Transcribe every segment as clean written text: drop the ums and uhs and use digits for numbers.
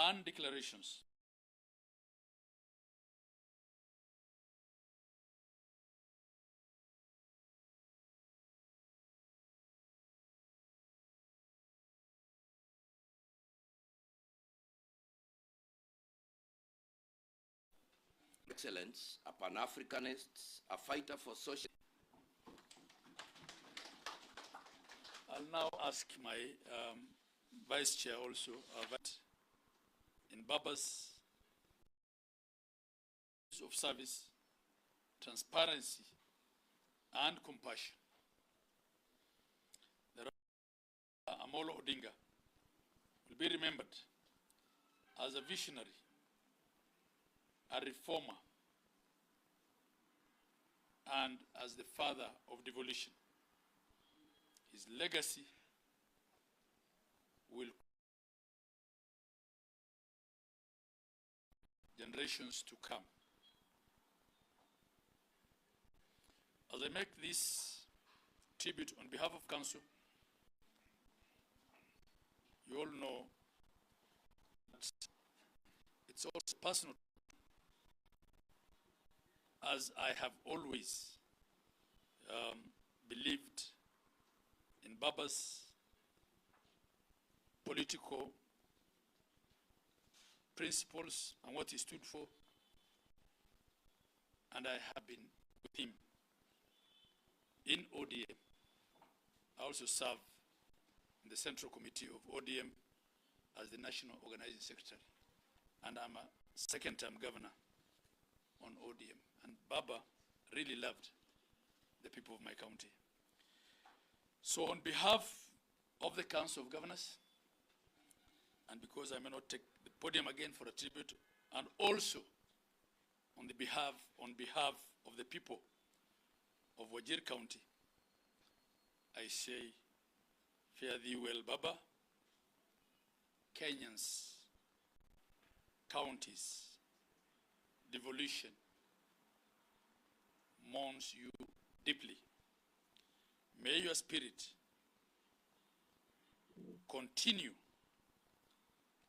and declarations. Excellence, a Pan-Africanist, a fighter for social. I'll now ask my Vice Chair also in Baba's of service, transparency, and compassion. The Amolo Odinga will be remembered as a visionary, a reformer, and as the father of devolution. His legacy will generations to come. As I make this tribute on behalf of Council, you all know that it's also personal, as I have always believed in Baba's political principles and what he stood for, and I have been with him in ODM. I also serve in the Central Committee of ODM as the National Organizing Secretary, and I'm a second-term governor on ODM. And Baba really loved the people of my county. So on behalf of the Council of Governors, and because I may not take the podium again for a tribute, and also on behalf of the people of Wajir County, I say, fare thee well, Baba. Kenyans, counties, devolution mourns you deeply. May your spirit continue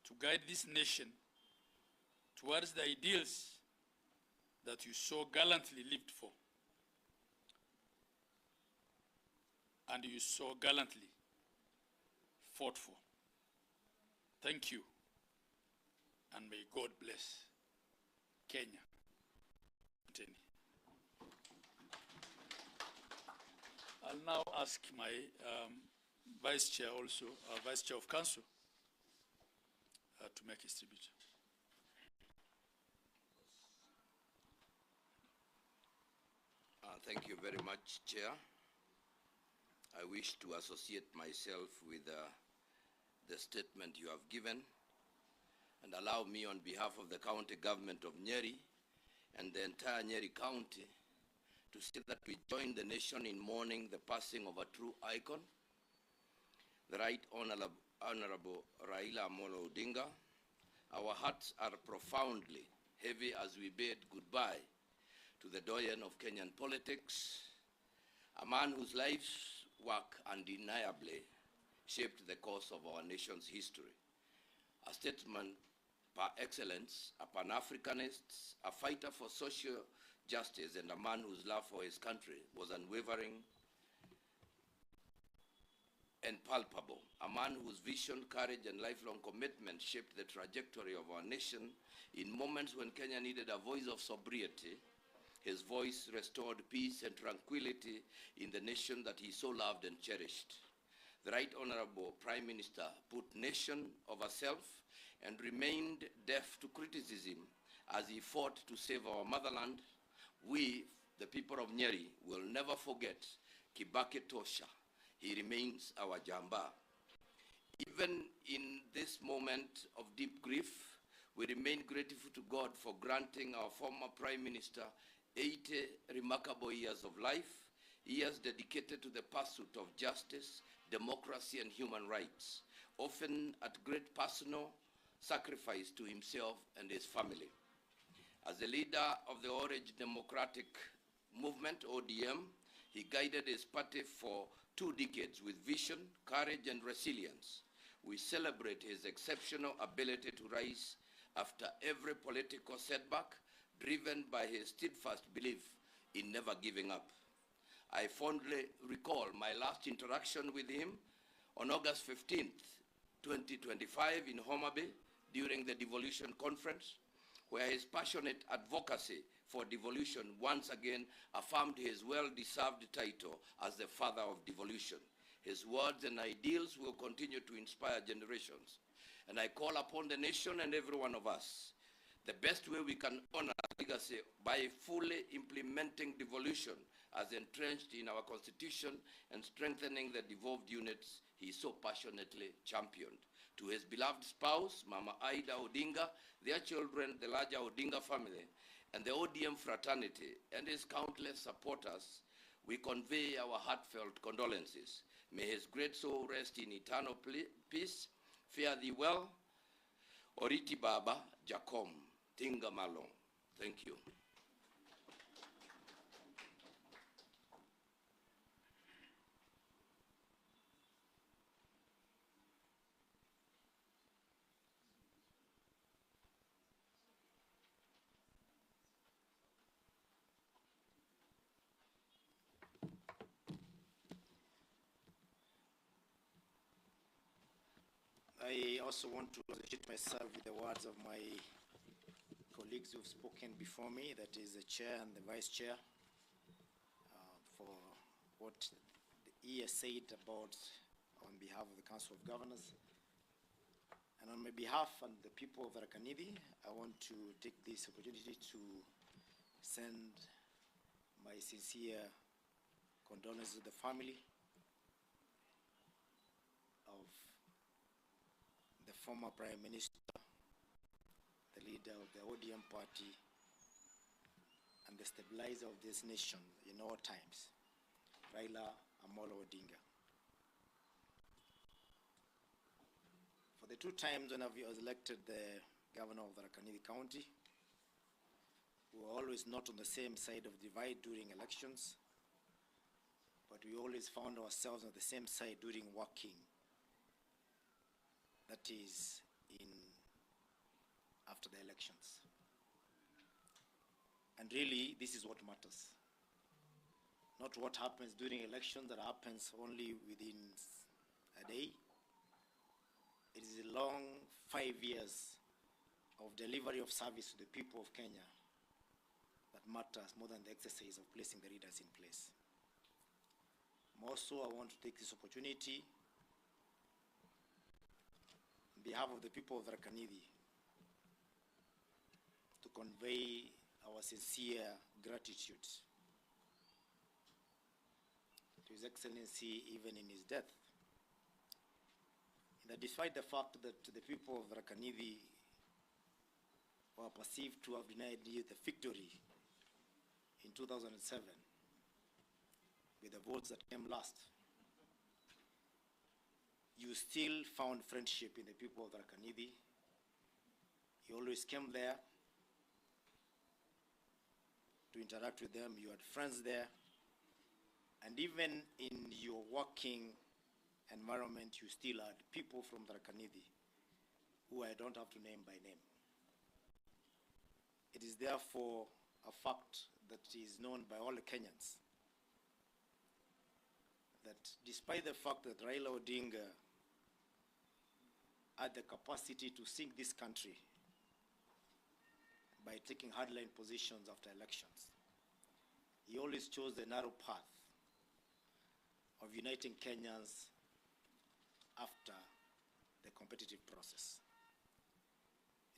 to guide this nation towards the ideals that you so gallantly lived for and you so gallantly fought for. Thank you, and may God bless Kenya. I'll now ask my Vice Chair also, Vice Chair of Council, to make his tribute. Thank you very much, Chair. I wish to associate myself with the statement you have given, and allow me on behalf of the county government of Nyeri and the entire Nyeri County to say that we join the nation in mourning the passing of a true icon, the Right Honorable Raila Amolo Odinga. Our hearts are profoundly heavy as we bid goodbye to the doyen of Kenyan politics, a man whose life's work undeniably shaped the course of our nation's history. A statesman par excellence, a Pan-Africanist, a fighter for social justice, and a man whose love for his country was unwavering and palpable. A man whose vision, courage, and lifelong commitment shaped the trajectory of our nation in moments when Kenya needed a voice of sobriety. His voice restored peace and tranquility in the nation that he so loved and cherished. The Right Honorable Prime Minister put nation over self and remained deaf to criticism as he fought to save our motherland. We, the people of Nyeri, will never forget Kibaki Tosha. He remains our Jamba. Even in this moment of deep grief, we remain grateful to God for granting our former Prime Minister 80 remarkable years of life, years dedicated to the pursuit of justice, democracy, and human rights, often at great personal sacrifice to himself and his family. As the leader of the Orange Democratic Movement, ODM, he guided his party for 2 decades with vision, courage, and resilience. We celebrate his exceptional ability to rise after every political setback, driven by his steadfast belief in never giving up. I fondly recall my last interaction with him on August 15th, 2025 in Homa Bay during the Devolution Conference, where his passionate advocacy for devolution once again affirmed his well-deserved title as the father of devolution. His words and ideals will continue to inspire generations. And I call upon the nation and every one of us, the best way we can honor legacy by fully implementing devolution as entrenched in our Constitution and strengthening the devolved units he so passionately championed. To his beloved spouse, Mama Ida Odinga, their children, the larger Odinga family, and the ODM fraternity, and his countless supporters, we convey our heartfelt condolences. May his great soul rest in eternal peace. Fare thee well, Oriti Baba Jacom Tinga Malong. Thank you. I also want to associate myself with the words of my colleagues who have spoken before me, that is the chair and the vice chair, for what he has said about on behalf of the Council of Governors. And on my behalf and the people of Tharaka-Nithi, I want to take this opportunity to send my sincere condolences to the family of the former Prime Minister, the leader of the ODM party, and the stabilizer of this nation in all times, Raila Amolo Odinga. For the 2 times when I was elected the governor of Tharaka-Nithi County, we were always not on the same side of divide during elections, but we always found ourselves on the same side during working. That is after the elections. And really, this is what matters. Not what happens during elections that happens only within a day. It is a long 5 years of delivery of service to the people of Kenya that matters more than the exercise of placing the leaders in place. Also, I want to take this opportunity on behalf of the people of Tharaka-Nithi to convey our sincere gratitude to His Excellency even in his death. That despite the fact that the people of Tharaka-Nithi were perceived to have denied you the victory in 2007 with the votes that came last, you still found friendship in the people of Tharaka-Nithi. You always came there to interact with them. You had friends there. And even in your working environment, you still had people from Tharaka-Nithi who I don't have to name by name. It is therefore a fact that is known by all the Kenyans that despite the fact that Raila Odinga had the capacity to sink this country by taking hardline positions after elections, he always chose the narrow path of uniting Kenyans after the competitive process.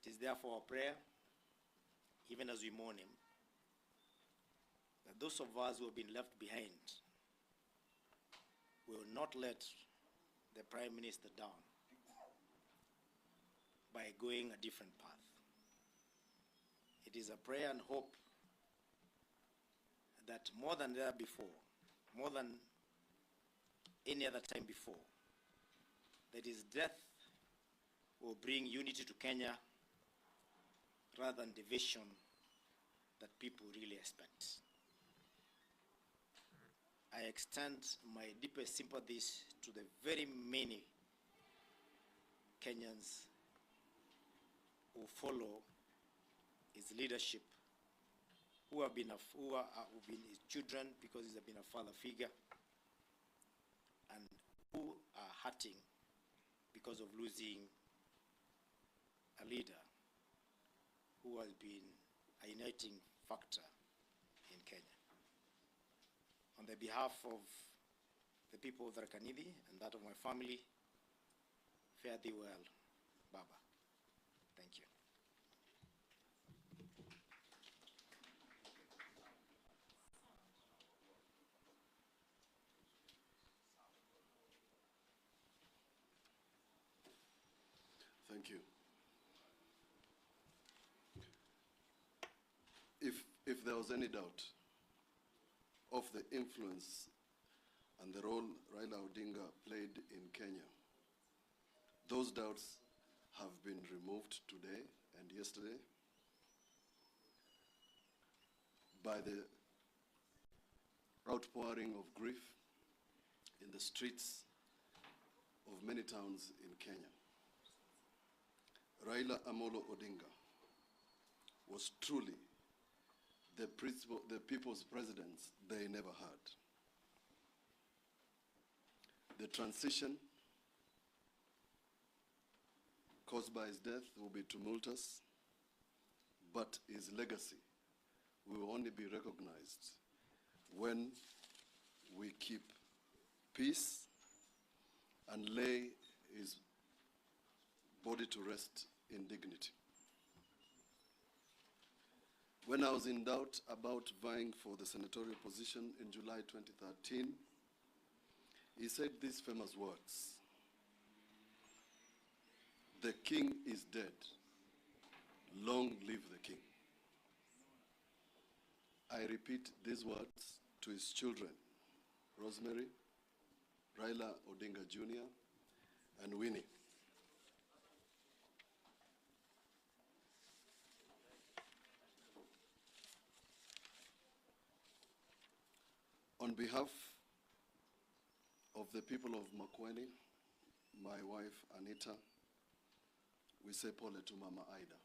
It is therefore our prayer, even as we mourn him, that those of us who have been left behind will not let the Prime Minister down by going a different path. It is a prayer and hope that more than there before, more than any other time before, that his death will bring unity to Kenya rather than division that people really expect. I extend my deepest sympathies to the very many Kenyans who follow his leadership, who have been his children because he's been a father figure, and who are hurting because of losing a leader who has been a uniting factor in Kenya. On the behalf of the people of Tharaka Nithi and that of my family, fare thee well, Baba. Thank you. Thank you. If there was any doubt of the influence and the role Raila Odinga played in Kenya, those doubts have been removed today and yesterday by the outpouring of grief in the streets of many towns in Kenya. Raila Amolo Odinga was truly the people's president they never had. The transition caused by his death will be tumultuous, but his legacy will only be recognized when we keep peace and lay his body to rest in dignity. When I was in doubt about vying for the senatorial position in July 2013, he said these famous words: "The king is dead. Long live the king." I repeat these words to his children, Rosemary, Raila Odinga Jr., and Winnie. On behalf of the people of Makwiny, my wife Anita, we say pole to Mama Ida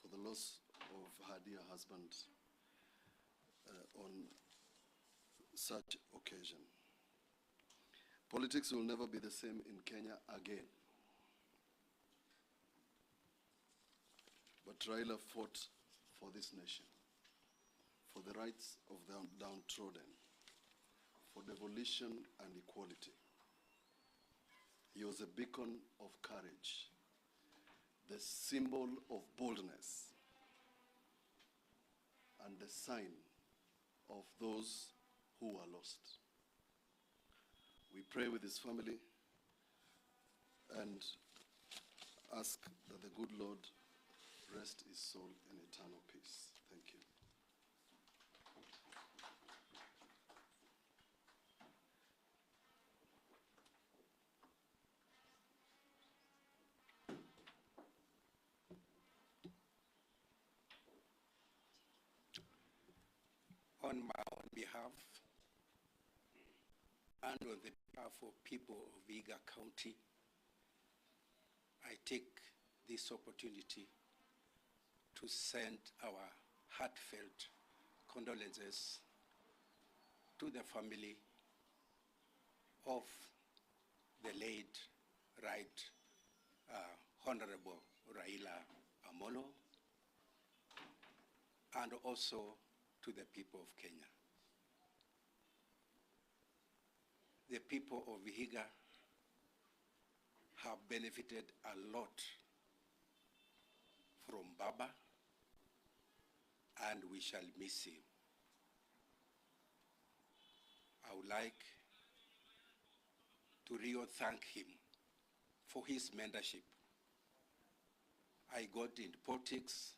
for the loss of her dear husband on such occasion. Politics will never be the same in Kenya again. But Raila fought for this nation, for the rights of the downtrodden, for devolution and equality. He was a beacon of courage, the symbol of boldness, and the sign of those who are lost. We pray with his family and ask that the good Lord rest his soul in eternal peace. Thank you. On my own behalf and on the behalf of people of Vihiga County, I take this opportunity to send our heartfelt condolences to the family of the late Rt.Hon.Raila Amolo, and also to the people of Kenya. The people of Vihiga have benefited a lot from Baba, and we shall miss him. I would like to really thank him for his mentorship. I got into politics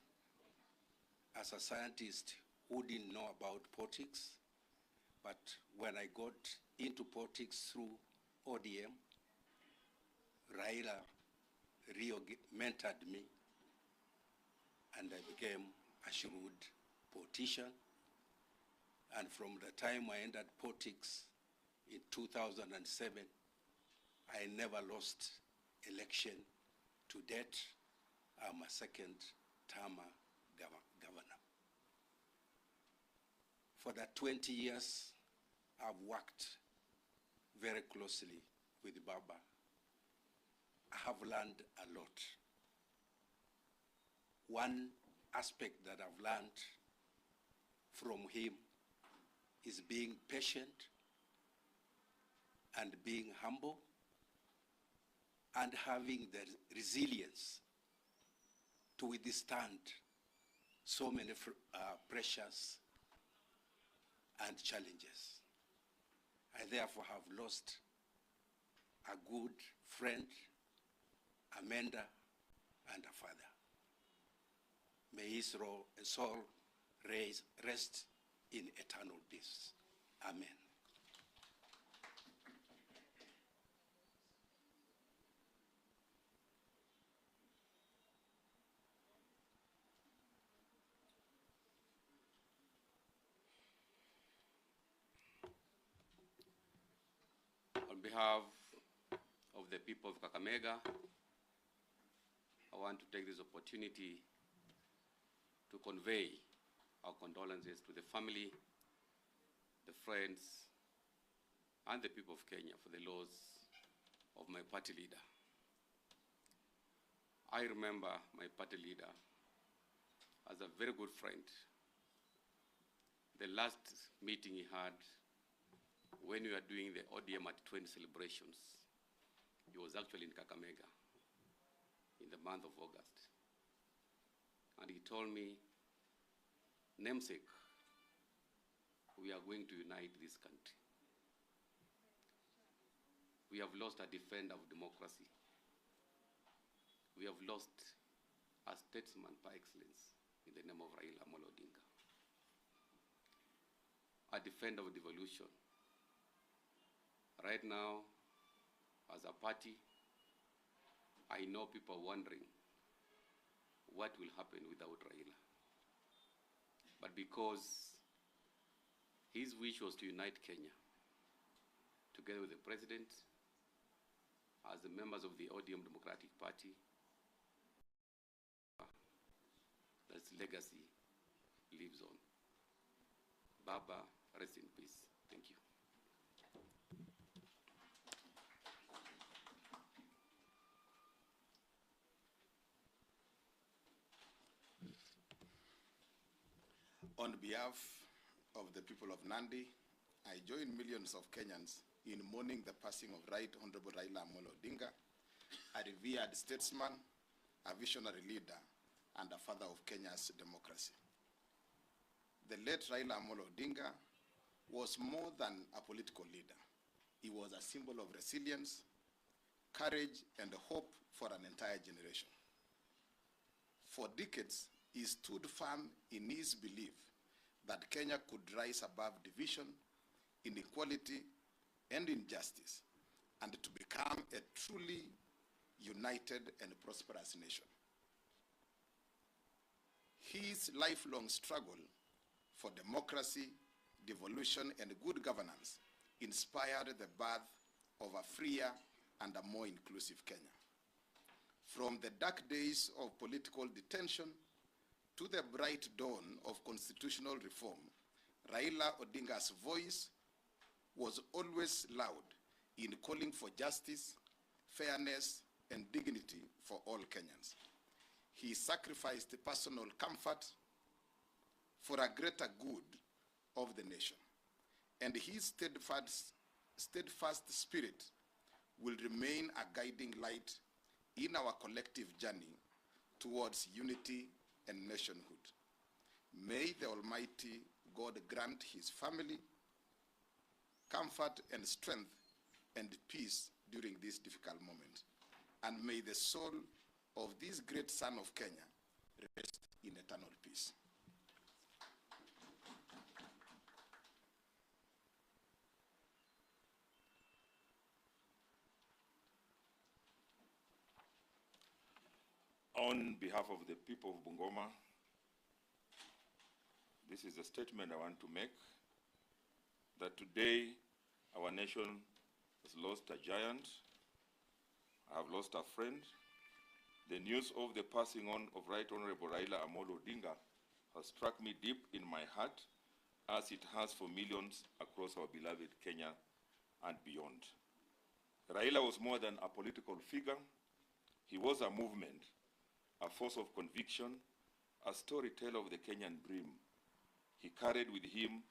as a scientist who didn't know about politics, but when I got into politics through ODM, Raila really mentored me, and I became a shrewd politician. And from the time I entered politics in 2007, I never lost election to date, I'm a second-term governor. For the 20 years, I've worked very closely with Baba. I have learned a lot. One aspect that I've learned from him is being patient and being humble and having the resilience to withstand so many pressures and challenges. I therefore have lost a good friend, a mentor, and a father. May his soul rest in eternal peace. Amen. On behalf of the people of Kakamega, I want to take this opportunity to convey our condolences to the family, the friends, and the people of Kenya for the loss of my party leader. I remember my party leader as a very good friend. The last meeting he had when we were doing the ODM at 20 celebrations, he was actually in Kakamega in the month of August. And he told me, namesake, we are going to unite this country. We have lost a defender of democracy. We have lost a statesman par excellence in the name of Raila Amolo Odinga. A defender of devolution. Right now, as a party, I know people are wondering what will happen without Raila. But because his wish was to unite Kenya, together with the president, as the members of the ODM Democratic Party, that legacy lives on. Baba, rest in peace. Thank you. On behalf of the people of Nandi, I join millions of Kenyans in mourning the passing of Rt.Hon.Raila Amolo Odinga, a revered statesman, a visionary leader, and a father of Kenya's democracy. The late Raila Amolo Odinga was more than a political leader. He was a symbol of resilience, courage, and hope for an entire generation. For decades, he stood firm in his belief that Kenya could rise above division, inequality, and injustice, and to become a truly united and prosperous nation. His lifelong struggle for democracy, devolution, and good governance inspired the birth of a freer and a more inclusive Kenya. From the dark days of political detention to the bright dawn of constitutional reform, Raila Odinga's voice was always loud in calling for justice, fairness, and dignity for all Kenyans. He sacrificed personal comfort for a greater good of the nation, and his steadfast spirit will remain a guiding light in our collective journey towards unity and nationhood. May the Almighty God grant his family comfort and strength and peace during this difficult moment. And may the soul of this great son of Kenya rest in eternal peace. On behalf of the people of Bungoma, this is a statement I want to make, that today our nation has lost a giant, I have lost a friend. The news of the passing on of Right Honorable Raila Amolo Odinga has struck me deep in my heart, as it has for millions across our beloved Kenya and beyond. Raila was more than a political figure. He was a movement, a force of conviction, a storyteller of the Kenyan dream. He carried with him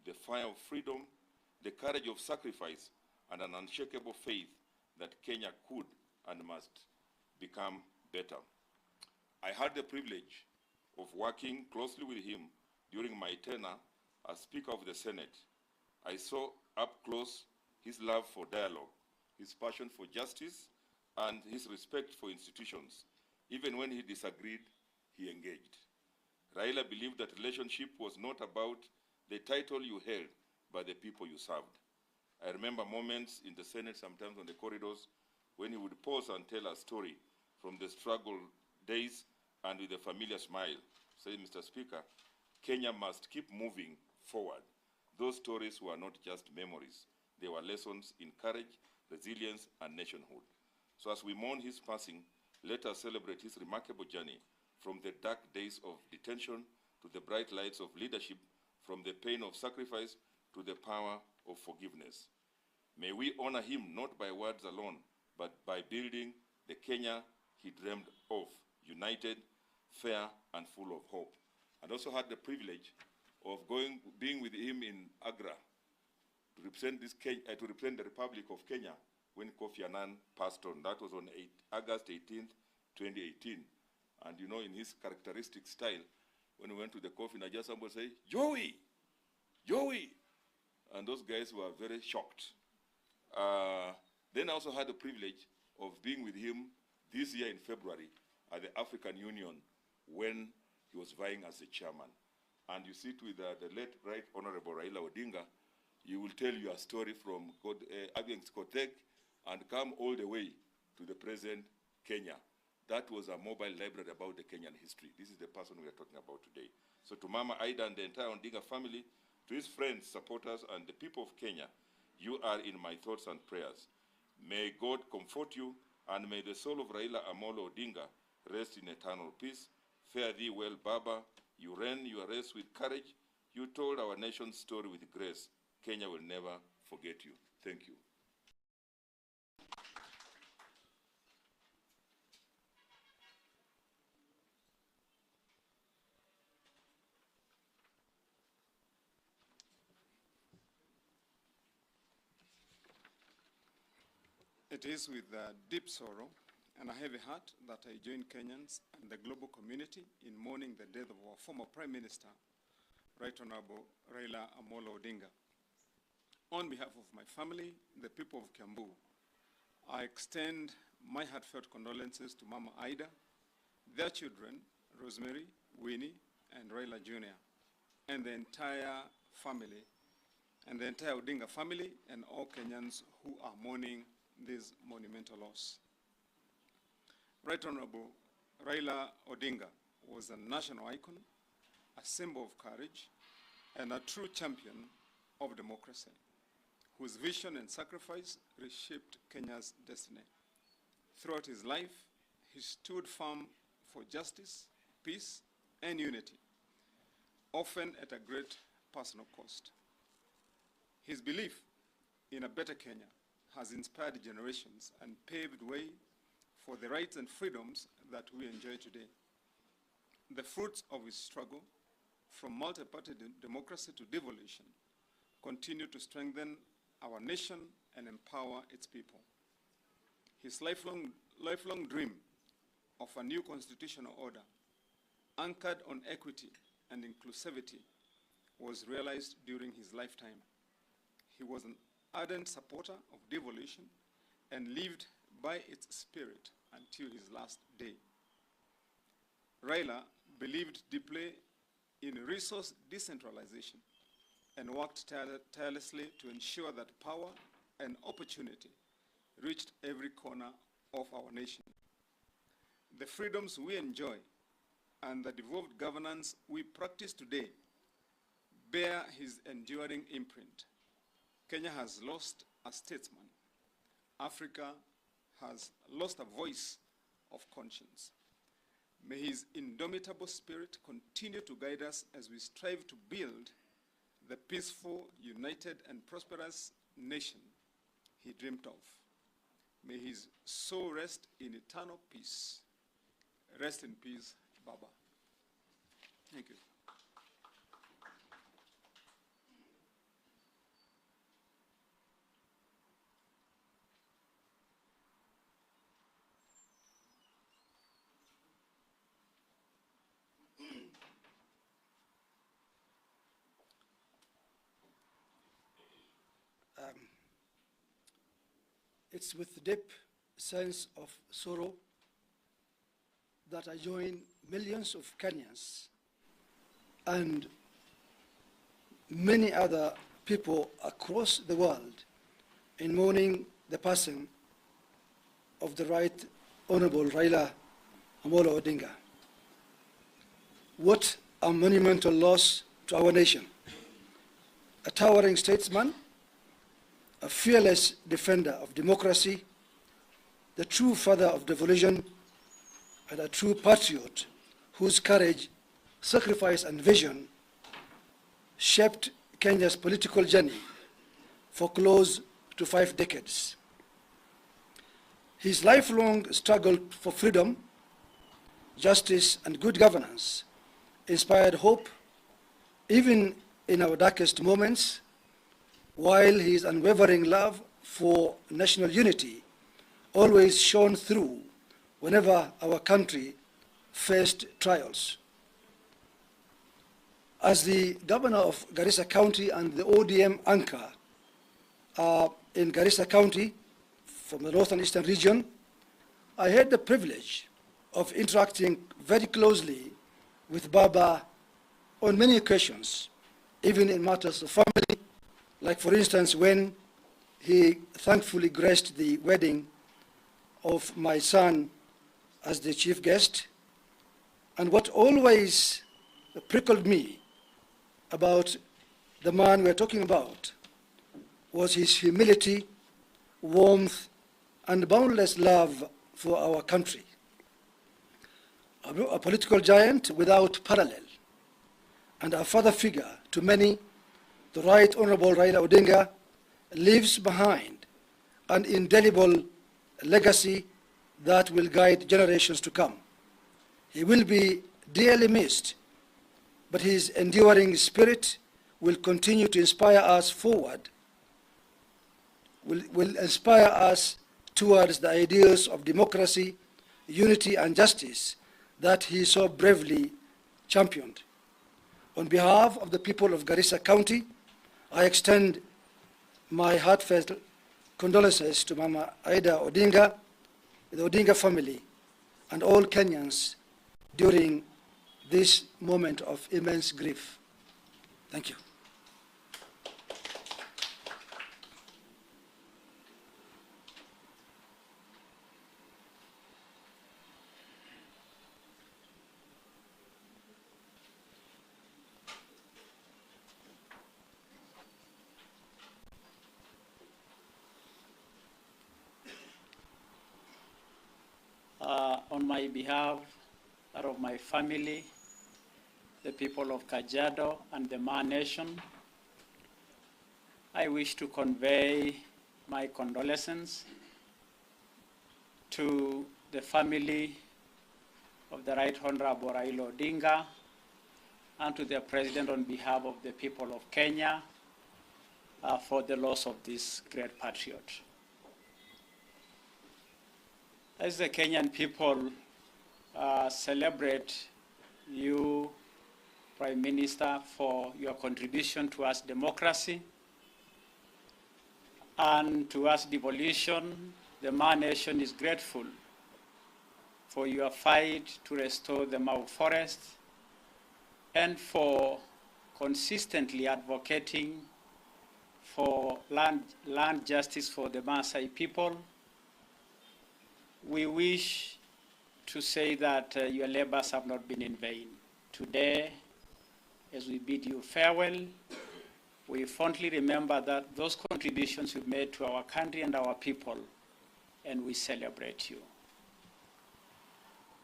the fire of freedom, the courage of sacrifice, and an unshakable faith that Kenya could and must become better. I had the privilege of working closely with him during my tenure as Speaker of the Senate. I saw up close his love for dialogue, his passion for justice, and his respect for institutions. Even when he disagreed, he engaged. Raila believed that relationship was not about the title you held, but the people you served. I remember moments in the Senate, sometimes on the corridors, when he would pause and tell a story from the struggle days, and with a familiar smile, say, Mr. Speaker, Kenya must keep moving forward. Those stories were not just memories. They were lessons in courage, resilience, and nationhood. So as we mourn his passing, let us celebrate his remarkable journey from the dark days of detention to the bright lights of leadership, from the pain of sacrifice to the power of forgiveness. May we honor him not by words alone, but by building the Kenya he dreamed of, united, fair, and full of hope. And also had the privilege of being with him in Agra to represent the Republic of Kenya when Kofi Annan passed on. That was on August 18th, 2018. And you know, in his characteristic style, when we went to the coffin, I just somebody say, Joey, Joey. And those guys were very shocked. Then I also had the privilege of being with him this year in February at the African Union when he was vying as the chairman. And you sit with the late Right Honorable Raila Odinga, he will tell you a story from Abieng-Skotek and come all the way to the present Kenya. That was a mobile library about the Kenyan history. This is the person we are talking about today. So to Mama Aida and the entire Odinga family, to his friends, supporters, and the people of Kenya, you are in my thoughts and prayers. May God comfort you, and may the soul of Raila Amolo Odinga rest in eternal peace. Fare thee well, Baba. You ran your race with courage. You told our nation's story with grace. Kenya will never forget you. Thank you. It is with deep sorrow and a heavy heart that I join Kenyans and the global community in mourning the death of our former Prime Minister, Right Honorable Raila Amolo Odinga. On behalf of my family, the people of Kiambu, I extend my heartfelt condolences to Mama Aida, their children, Rosemary, Winnie, and Raila Jr., and the entire family, and the entire Odinga family, and all Kenyans who are mourning this monumental loss. Right Honorable Raila Odinga was a national icon, a symbol of courage, and a true champion of democracy, whose vision and sacrifice reshaped Kenya's destiny. Throughout his life, he stood firm for justice, peace, and unity, often at a great personal cost. His belief in a better Kenya has inspired generations and paved way for the rights and freedoms that we enjoy today. The fruits of his struggle, from multi-party democracy to devolution, continue to strengthen our nation and empower its people. His lifelong dream of a new constitutional order, anchored on equity and inclusivity, was realized during his lifetime. He was an ardent supporter of devolution and lived by its spirit until his last day. Raila believed deeply in resource decentralization and worked tirelessly to ensure that power and opportunity reached every corner of our nation. The freedoms we enjoy and the devolved governance we practice today bear his enduring imprint. Kenya has lost a statesman. Africa has lost a voice of conscience. May his indomitable spirit continue to guide us as we strive to build the peaceful, united, and prosperous nation he dreamed of. May his soul rest in eternal peace. Rest in peace, Baba. Thank you. It's with deep sense of sorrow that I join millions of Kenyans and many other people across the world in mourning the passing of the Right Honorable Raila Amolo Odinga. What a monumental loss to our nation. A towering statesman, a fearless defender of democracy, the true father of devolution, and a true patriot whose courage, sacrifice, and vision shaped Kenya's political journey for close to 5 decades. His lifelong struggle for freedom, justice, and good governance inspired hope even in our darkest moments, while his unwavering love for national unity always shone through whenever our country faced trials. As the governor of Garissa County and the ODM anchor in Garissa County from the northern eastern region, I had the privilege of interacting very closely with Baba on many occasions, even in matters of family, like for instance when he thankfully graced the wedding of my son as the chief guest. And what always prickled me about the man we're talking about was his humility, warmth, and boundless love for our country. A political giant without parallel, and a father figure to many, the Right Honorable Raila Odinga leaves behind an indelible legacy that will guide generations to come. He will be dearly missed, but his enduring spirit will continue to inspire us forward, will inspire us towards the ideals of democracy, unity, and justice that he so bravely championed. On behalf of the people of Garissa County, I extend my heartfelt condolences to Mama Aida Odinga, the Odinga family, and all Kenyans during this moment of immense grief. Thank you. On my behalf, that of my family, the people of Kajiado and the Ma Nation, I wish to convey my condolences to the family of the Right Honorable Raila Odinga and to the President on behalf of the people of Kenya for the loss of this great patriot. As the Kenyan people celebrate you, Prime Minister, for your contribution to us democracy and to us devolution, the Ma Nation is grateful for your fight to restore the Mau Forest and for consistently advocating for land justice for the Maasai people. We wish to say that your labors have not been in vain. Today, as we bid you farewell, we fondly remember that those contributions you've made to our country and our people and we celebrate you.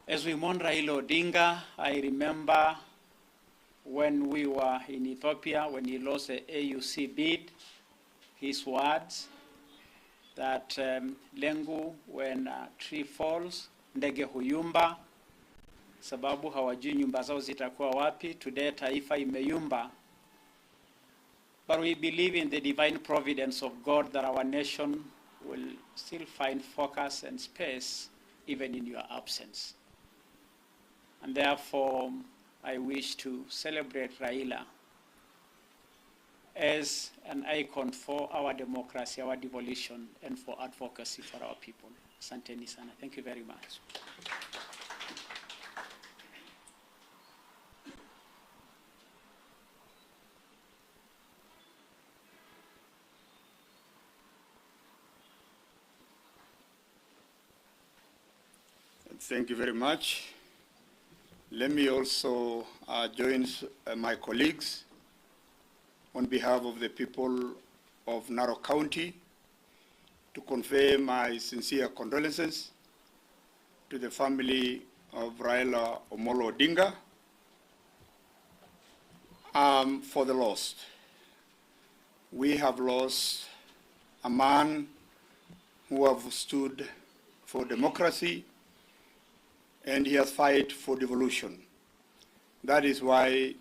As we mourn Raila Odinga, I remember when we were in Ethiopia, when he lost the AUC bid, his words that Lengu, when a tree falls, ndege huyumba, sababu hawajui nyumba zao zitakuwa wapi. Today taifa imeyumba. But we believe in the divine providence of God that our nation will still find focus and space even in your absence. And therefore, I wish to celebrate Raila as an icon for our democracy, our devolution, and for advocacy for our people. Asanteni sana. Thank you very much. Thank you very much. Let me also join my colleagues on behalf of the people of Narok County to convey my sincere condolences to the family of Raila Amolo Odinga for the loss. We have lost a man who have stood for democracy, and he has fought for devolution. That is why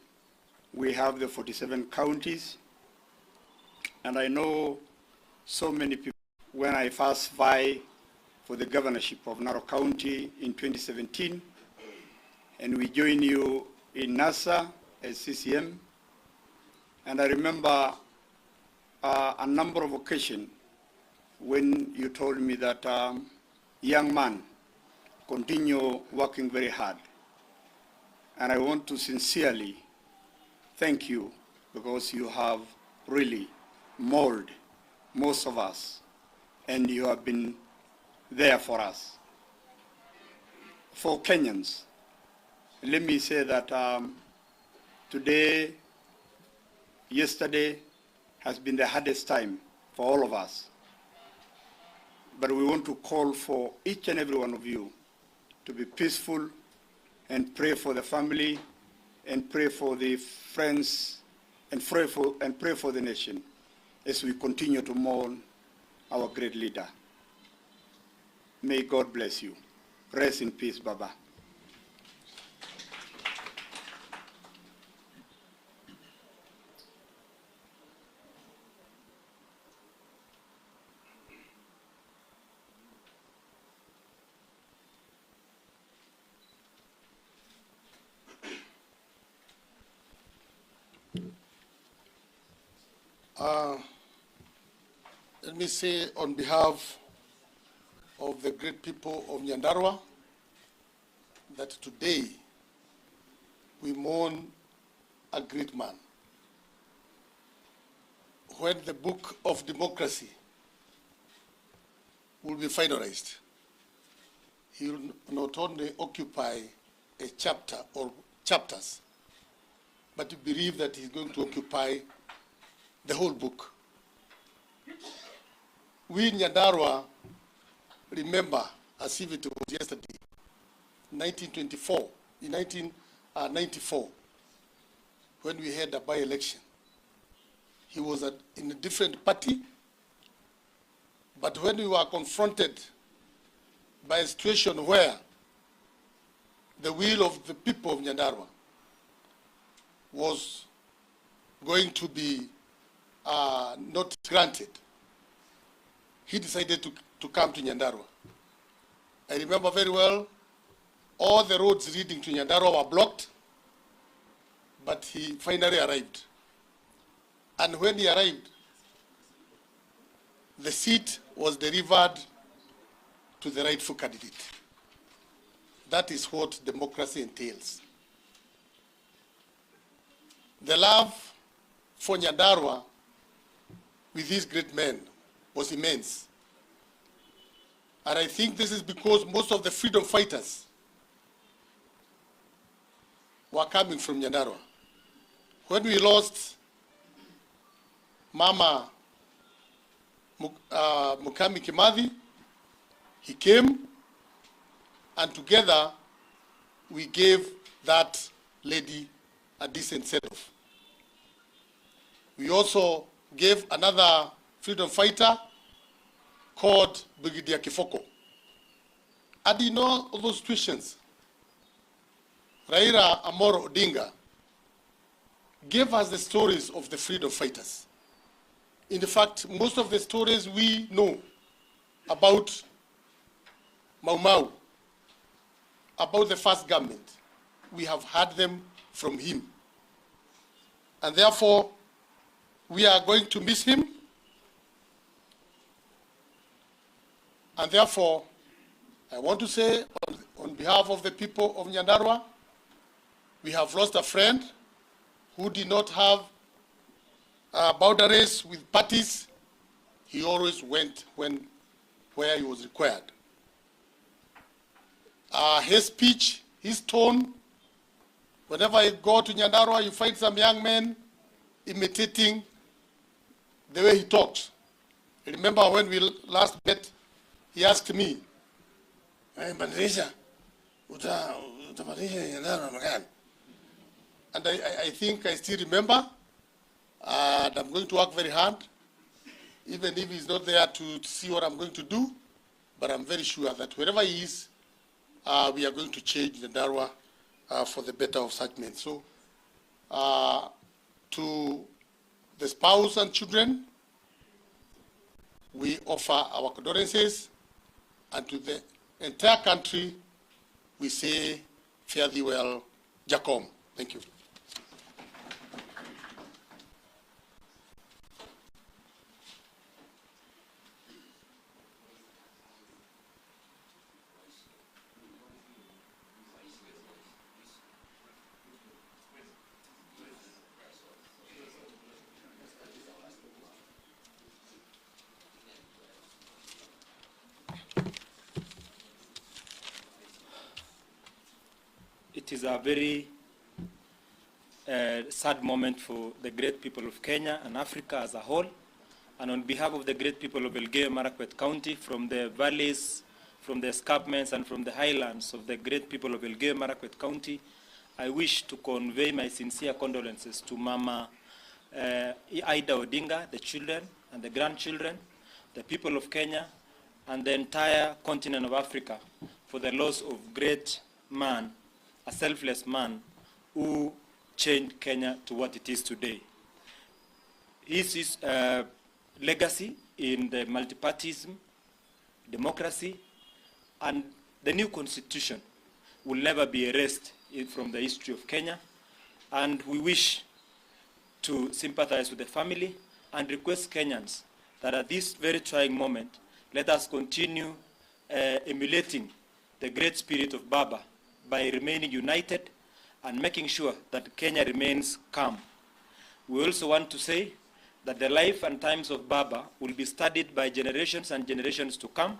we have the 47 counties. And I know so many people, when I first vied for the governorship of Narok County in 2017, and we joined you in NASA as CCM. And I remember a number of occasions when you told me that young man, continue working very hard. And I want to sincerely thank you because you have really molded most of us and you have been there for us. For Kenyans, let me say that today, yesterday has been the hardest time for all of us. But we want to call for each and every one of you to be peaceful and pray for the family and pray for the friends and pray for the nation as we continue to mourn our great leader. May God bless you. Rest in peace, Baba. Let me say on behalf of the great people of Nyandarua that today we mourn a great man. When the book of democracy will be finalized, he will not only occupy a chapter or chapters, but we believe that he's going to occupy the whole book. We in Nyandarua remember, as if it was yesterday, 1924, in 1994, when we had a by-election. He was in a different party, but when we were confronted by a situation where the will of the people of Nyandarua was going to be not granted, he decided to come to Nyandarua. I remember very well, all the roads leading to Nyandarua were blocked, but he finally arrived. And when he arrived, the seat was delivered to the rightful candidate. That is what democracy entails. The love for Nyandarua with these great men was immense. And I think this is because most of the freedom fighters were coming from Nyandarua. When we lost Mama Mukami Kimathi, He came, and together we gave that lady a decent send-off. We also gave another freedom fighter called Brigadier Kifoko. And in all of those situations, Raila Amolo Odinga gave us the stories of the freedom fighters. In fact, most of the stories we know about Mau Mau, about the first government, we have heard them from him. And therefore, we are going to miss him. And therefore, I want to say on behalf of the people of Nyandarua, we have lost a friend who did not have boundaries with parties. He always went where he was required. His speech, his tone, whenever you go to Nyandarua, you find some young men imitating the way he talks. I remember when we last met, he asked me, and I think I still remember, and I'm going to work very hard, even if he's not there to see what I'm going to do, but I'm very sure that wherever he is, we are going to change the Nyandarua for the better of such men. So, to the spouse and children, we offer our condolences, and to the entire country, we say, fare thee well, Jacom. Thank you. It is a very sad moment for the great people of Kenya and Africa as a whole. And on behalf of the great people of Elgeyo-Marakwet County, from the valleys, from the escarpments, and from the highlands of the great people of Elgeyo-Marakwet County, I wish to convey my sincere condolences to Mama Ida Odinga, the children and the grandchildren, the people of Kenya, and the entire continent of Africa for the loss of great man, a selfless man who changed Kenya to what it is today. His legacy in the multipartyism, democracy, and the new constitution will never be erased from the history of Kenya. And we wish to sympathize with the family and request Kenyans that at this very trying moment, let us continue emulating the great spirit of Baba by remaining united and making sure that Kenya remains calm. We also want to say that the life and times of Baba will be studied by generations and generations to come,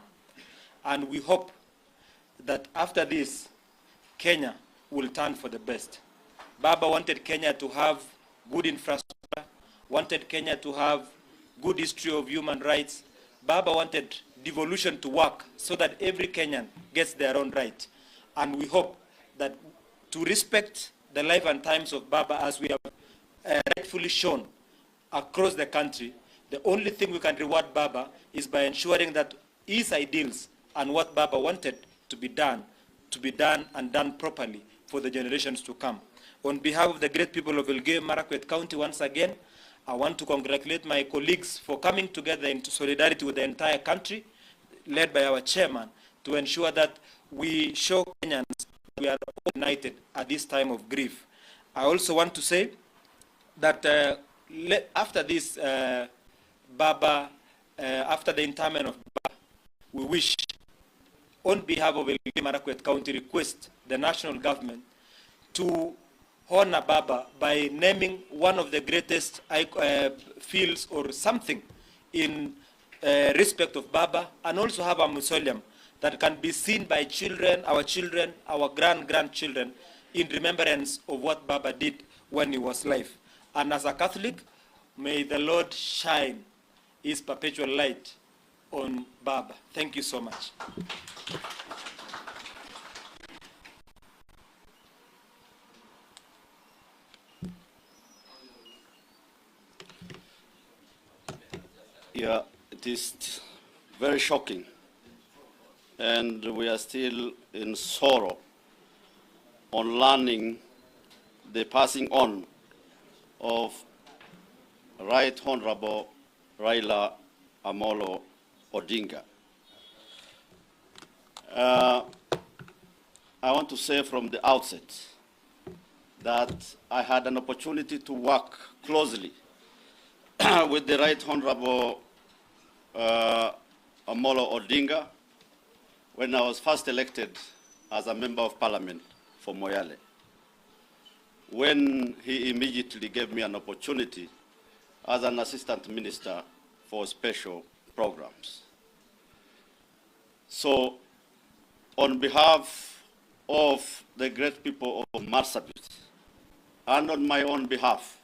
and we hope that after this, Kenya will turn for the best. Baba wanted Kenya to have good infrastructure, wanted Kenya to have good history of human rights. Baba wanted devolution to work so that every Kenyan gets their own right. And we hope that to respect the life and times of Baba as we have rightfully shown across the country, the only thing we can reward Baba is by ensuring that his ideals and what Baba wanted to be done and done properly for the generations to come. On behalf of the great people of Elgeyo-Marakwet County, once again, I want to congratulate my colleagues for coming together into solidarity with the entire country, led by our chairman, to ensure that we show Kenyans that we are all united at this time of grief. I also want to say that after this after the interment of Baba, we wish, on behalf of Elgeyo-Marakwet County, request the national government to honor Baba by naming one of the greatest fields or something in respect of Baba, and also have a mausoleum that can be seen by children, our grandchildren, in remembrance of what Baba did when he was alive. And as a Catholic, may the Lord shine his perpetual light on Baba. Thank you so much. Yeah, it is very shocking, and we are still in sorrow on learning the passing on of Right Honorable Raila Amolo Odinga. I want to say from the outset that I had an opportunity to work closely with the Right Honorable Amolo Odinga when I was first elected as a member of parliament for Moyale, when he immediately gave me an opportunity as an assistant minister for special programs. So on behalf of the great people of Marsabit and on my own behalf,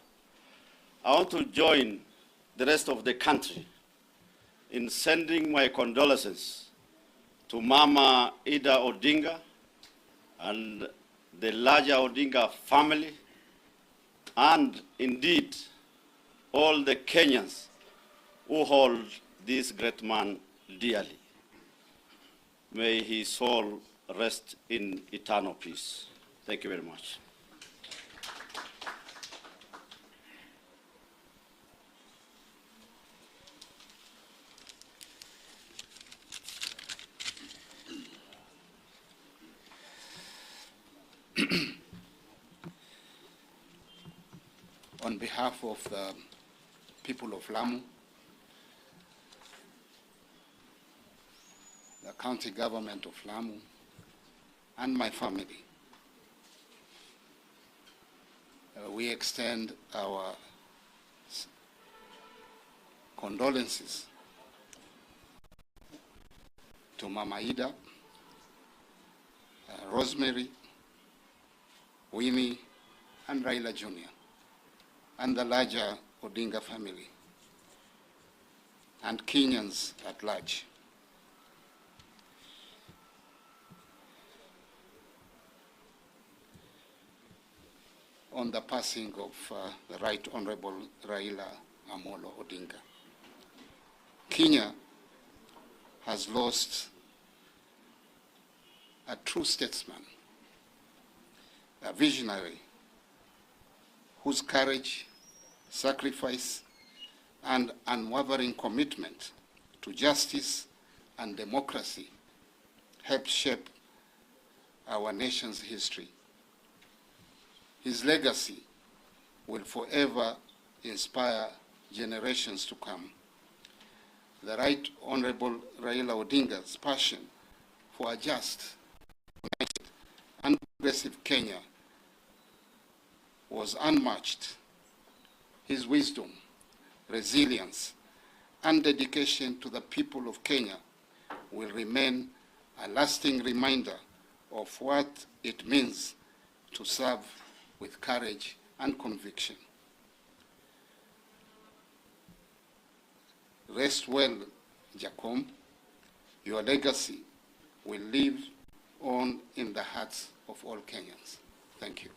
I want to join the rest of the country in sending my condolences to Mama Ida Odinga and the larger Odinga family, and indeed all the Kenyans who hold this great man dearly. May his soul rest in eternal peace. Thank you very much. On behalf of the people of Lamu, the county government of Lamu, and my family, we extend our condolences to Mama Ida, Rosemary, Winnie, and Raila Jr., and the larger Odinga family, and Kenyans at large. On the passing of the Right Honorable Raila Amolo Odinga. Kenya has lost a true statesman, a visionary whose courage, sacrifice, and unwavering commitment to justice and democracy helped shape our nation's history. His legacy will forever inspire generations to come. The Right Honorable Raila Odinga's passion for a just, united, and progressive Kenya was unmatched. His wisdom, resilience, and dedication to the people of Kenya will remain a lasting reminder of what it means to serve with courage and conviction. Rest well, Jacom. Your legacy will live on in the hearts of all Kenyans. Thank you.